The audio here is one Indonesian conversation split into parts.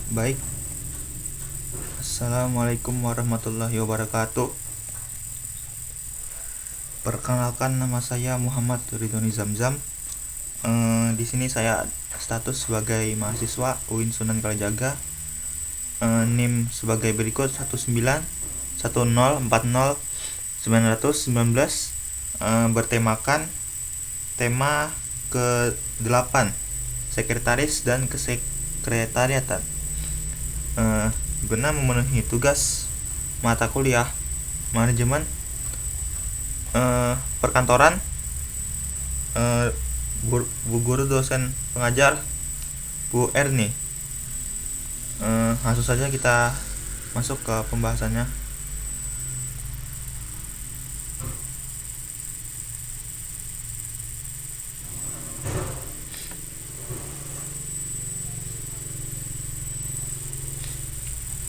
Baik, Assalamualaikum warahmatullahi wabarakatuh. Perkenalkan, nama saya Muhammad Ridhoni Zamzam. Di sini saya status sebagai mahasiswa UIN Sunan Kalijaga. NIM sebagai berikut 191040919. Bertemakan tema ke-8, sekretaris dan kesekretariatan. Guna memenuhi tugas mata kuliah manajemen perkantoran, Bu Guru dosen pengajar Bu Erni. Langsung saja kita masuk ke pembahasannya.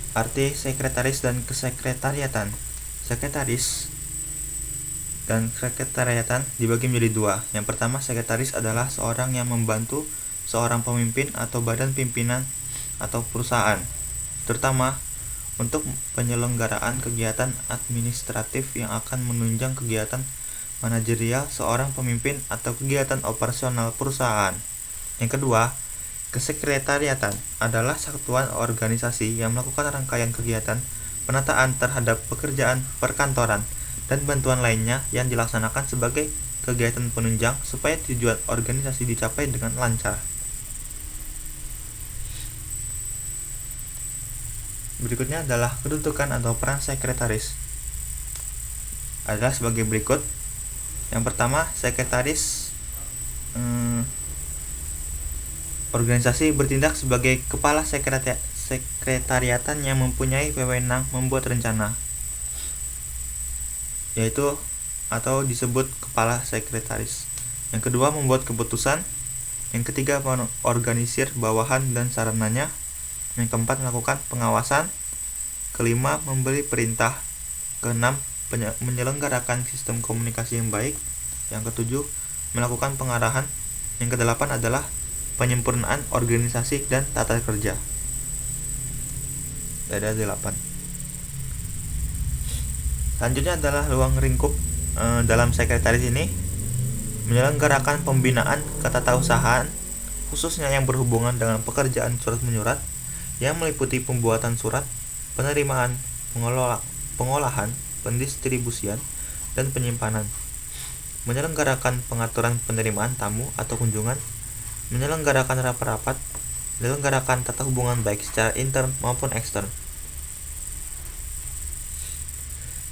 Arti sekretaris dan kesekretariatan. Sekretaris dan sekretariatan dibagi menjadi dua. Yang pertama, sekretaris adalah seorang yang membantu seorang pemimpin atau badan pimpinan atau perusahaan, terutama untuk penyelenggaraan kegiatan administratif yang akan menunjang kegiatan manajerial seorang pemimpin atau kegiatan operasional perusahaan. Yang kedua, kesekretariatan adalah satuan organisasi yang melakukan rangkaian kegiatan penataan terhadap pekerjaan perkantoran dan bantuan lainnya yang dilaksanakan sebagai kegiatan penunjang supaya tujuan organisasi dicapai dengan lancar. Berikutnya adalah kedudukan atau peran sekretaris. Adalah sebagai berikut. Yang pertama, sekretaris organisasi bertindak sebagai kepala sekretariatan yang mempunyai wewenang membuat rencana, yaitu atau disebut kepala sekretaris. Yang kedua, membuat keputusan. Yang ketiga, mengorganisir bawahan dan sarananya. Yang keempat, melakukan pengawasan. Kelima, memberi perintah. Keenam, menyelenggarakan sistem komunikasi yang baik. Yang ketujuh, melakukan pengarahan. Yang kedelapan adalah penyempurnaan organisasi dan tata kerja. Ada 8. Selanjutnya adalah ruang lingkup dalam sekretaris ini menyelenggarakan pembinaan ketatausahaan, khususnya yang berhubungan dengan pekerjaan surat menyurat, yang meliputi pembuatan surat, penerimaan, pengolahan, pendistribusian, dan penyimpanan. Menyelenggarakan pengaturan penerimaan tamu atau kunjungan, menyelenggarakan rapat-rapat, menyelenggarakan tata hubungan baik secara intern maupun ekstern.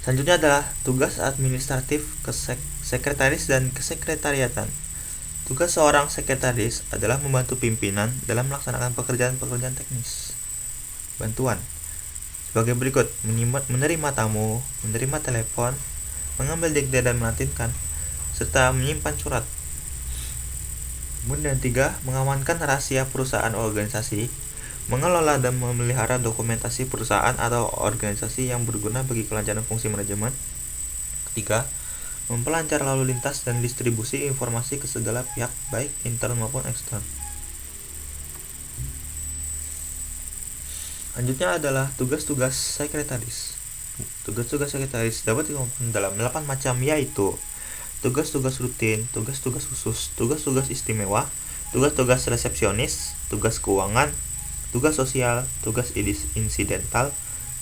Selanjutnya adalah tugas administratif sekretaris dan kesekretariatan. Tugas seorang sekretaris adalah membantu pimpinan dalam melaksanakan pekerjaan-pekerjaan teknis. Bantuan sebagai berikut: menerima tamu, menerima telepon, mengambil dikte dan melatinkan, serta menyimpan surat. Kemudian 3, mengamankan rahasia perusahaan organisasi, mengelola dan memelihara dokumentasi perusahaan atau organisasi yang berguna bagi kelancaran fungsi manajemen. Ketiga, memperlancar lalu lintas dan distribusi informasi ke segala pihak, baik intern maupun ekstern. Selanjutnya adalah tugas-tugas sekretaris. Tugas-tugas sekretaris dapat dikelompokkan dalam 8 macam, yaitu tugas-tugas rutin, tugas-tugas khusus, tugas-tugas istimewa, tugas-tugas resepsionis, tugas keuangan, tugas sosial, tugas insidental,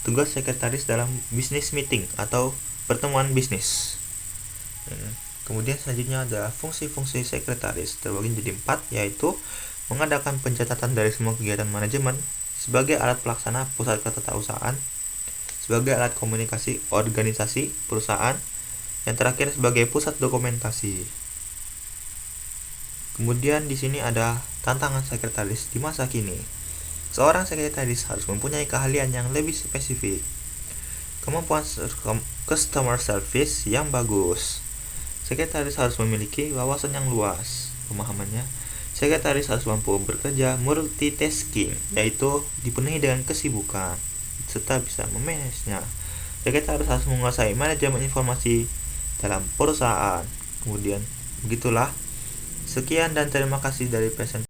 tugas sekretaris dalam business meeting atau pertemuan bisnis. Kemudian selanjutnya adalah fungsi-fungsi sekretaris terbagi menjadi 4, yaitu mengadakan pencatatan dari semua kegiatan manajemen sebagai alat pelaksana pusat ketatausahaan, sebagai alat komunikasi organisasi perusahaan, yang terakhir sebagai pusat dokumentasi. Kemudian di sini ada tantangan sekretaris di masa kini. Seorang sekretaris harus mempunyai keahlian yang lebih spesifik, kemampuan customer service yang bagus. Sekretaris harus memiliki wawasan yang luas. Pemahamannya, sekretaris harus mampu bekerja multitasking, yaitu dipenuhi dengan kesibukan, serta bisa memanagenya. Sekretaris harus menguasai manajemen informasi dalam perusahaan. Kemudian begitulah. Sekian dan terima kasih dari presentasi.